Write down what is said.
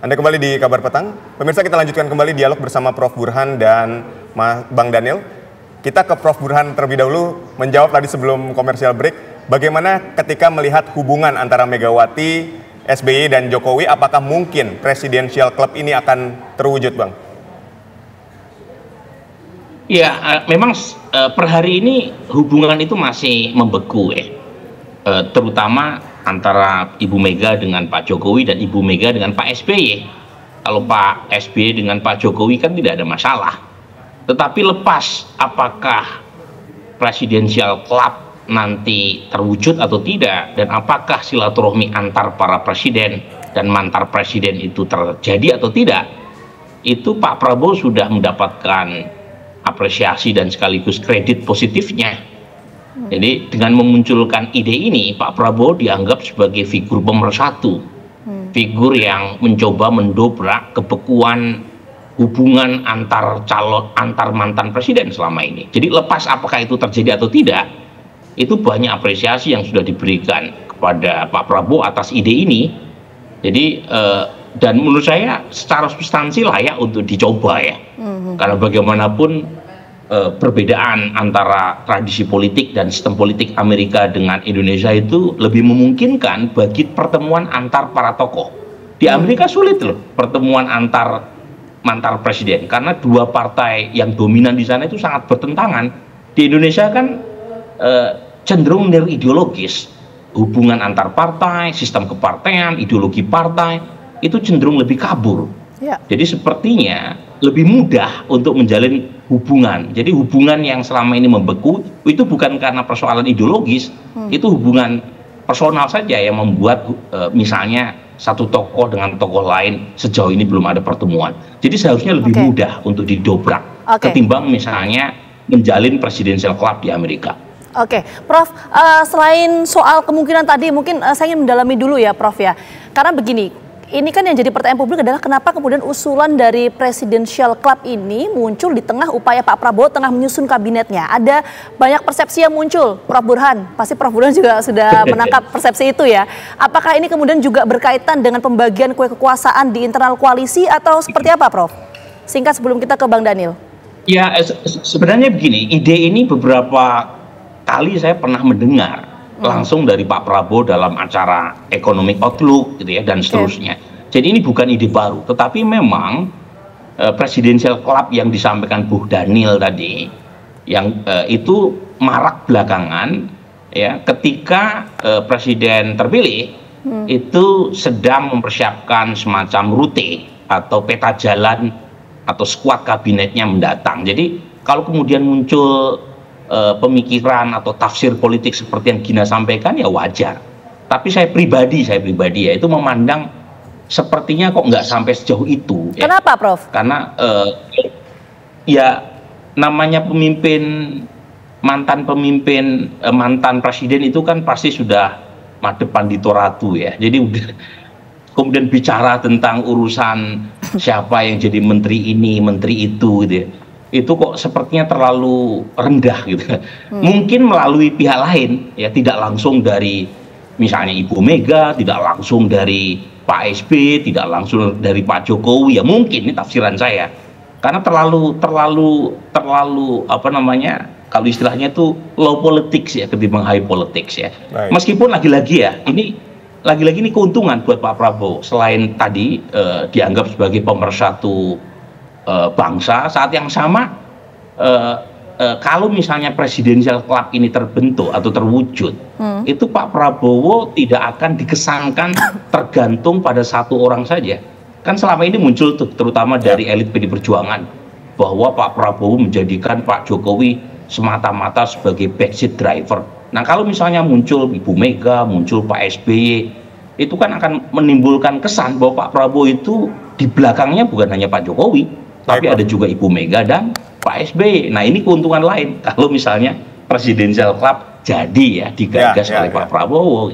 Anda kembali di Kabar Petang. Pemirsa, kita lanjutkan kembali dialog bersama Prof. Burhan dan Bang Daniel. Kita ke Prof. Burhan terlebih dahulu, menjawab tadi sebelum komersial break. Bagaimana ketika melihat hubungan antara Megawati, SBY dan Jokowi, apakah mungkin Presidential Club ini akan terwujud, Bang? Ya, memang per hari ini hubungan itu masih membeku ya. Terutama antara Ibu Mega dengan Pak Jokowi dan Ibu Mega dengan Pak SBY. Kalau Pak SBY dengan Pak Jokowi kan tidak ada masalah. Tetapi lepas apakah Presidential Club nanti terwujud atau tidak, dan apakah silaturahmi antar para presiden dan mantan presiden itu terjadi atau tidak, itu Pak Prabowo sudah mendapatkan apresiasi dan sekaligus kredit positifnya. Jadi dengan memunculkan ide ini, Pak Prabowo dianggap sebagai figur pemersatu, figur yang mencoba mendobrak kebekuan hubungan antar mantan presiden selama ini. Jadi lepas apakah itu terjadi atau tidak, itu banyak apresiasi yang sudah diberikan kepada Pak Prabowo atas ide ini. Jadi dan menurut saya secara substansi layak untuk dicoba ya. Karena bagaimanapun perbedaan antara tradisi politik dan sistem politik Amerika dengan Indonesia itu lebih memungkinkan bagi pertemuan antar para tokoh. Di Amerika sulit loh pertemuan antar mantan presiden, karena dua partai yang dominan di sana itu sangat bertentangan. Di Indonesia kan cenderung neo-ideologis, hubungan antar partai, sistem kepartean, ideologi partai itu cenderung lebih kabur. Jadi sepertinya lebih mudah untuk menjalin hubungan. Jadi hubungan yang selama ini membeku itu bukan karena persoalan ideologis, itu hubungan personal saja yang membuat misalnya satu tokoh dengan tokoh lain sejauh ini belum ada pertemuan. Jadi seharusnya lebih mudah untuk didobrak ketimbang misalnya menjalin Presidential Club di Amerika. Oke, Prof, selain soal kemungkinan tadi, mungkin saya ingin mendalami dulu ya, Prof ya. Karena begini, ini kan yang jadi pertanyaan publik adalah kenapa kemudian usulan dari Presidential Club ini muncul di tengah upaya Pak Prabowo tengah menyusun kabinetnya. Ada banyak persepsi yang muncul, Prof. Burhan. Pasti Prof. Burhan juga sudah menangkap persepsi itu ya. Apakah ini kemudian juga berkaitan dengan pembagian kue kekuasaan di internal koalisi atau seperti apa, Prof? Singkat sebelum kita ke Bang Daniel. Ya, sebenarnya begini, ide ini beberapa kali saya pernah mendengar langsung dari Pak Prabowo dalam acara Economic Outlook gitu ya, dan seterusnya. Jadi ini bukan ide baru, tetapi memang Presidential Club yang disampaikan Bu Daniel tadi yang itu marak belakangan ya, ketika presiden terpilih itu sedang mempersiapkan semacam rute atau peta jalan atau skuad kabinetnya mendatang. Jadi kalau kemudian muncul pemikiran atau tafsir politik seperti yang Gina sampaikan ya wajar. Tapi saya pribadi ya itu memandang sepertinya kok nggak sampai sejauh itu. Kenapa, Prof? Karena ya namanya mantan presiden itu kan pasti sudah madep pandito ratu ya. Jadi kemudian bicara tentang urusan siapa yang jadi menteri ini, menteri itu gitu ya. Itu kok sepertinya terlalu rendah gitu. Mungkin melalui pihak lain ya, tidak langsung dari misalnya Ibu Mega, tidak langsung dari Pak SBY, tidak langsung dari Pak Jokowi ya, mungkin ini tafsiran saya. Karena terlalu apa namanya, kalau istilahnya itu low politics ya ketimbang high politics ya. Meskipun lagi-lagi ini keuntungan buat Pak Prabowo, selain tadi dianggap sebagai pemersatu bangsa, saat yang sama kalau misalnya Presidential Club ini terbentuk atau terwujud, itu Pak Prabowo tidak akan dikesankan tergantung pada satu orang saja. Kan selama ini muncul tuh, terutama dari elit PD Perjuangan, bahwa Pak Prabowo menjadikan Pak Jokowi semata-mata sebagai backseat driver. Nah kalau misalnya muncul Ibu Mega, muncul Pak SBY, itu kan akan menimbulkan kesan bahwa Pak Prabowo itu di belakangnya bukan hanya Pak Jokowi, tapi ada juga Ibu Mega dan Pak SBY. Nah ini keuntungan lain kalau misalnya Presidential Club jadi ya digagas oleh Pak Prabowo.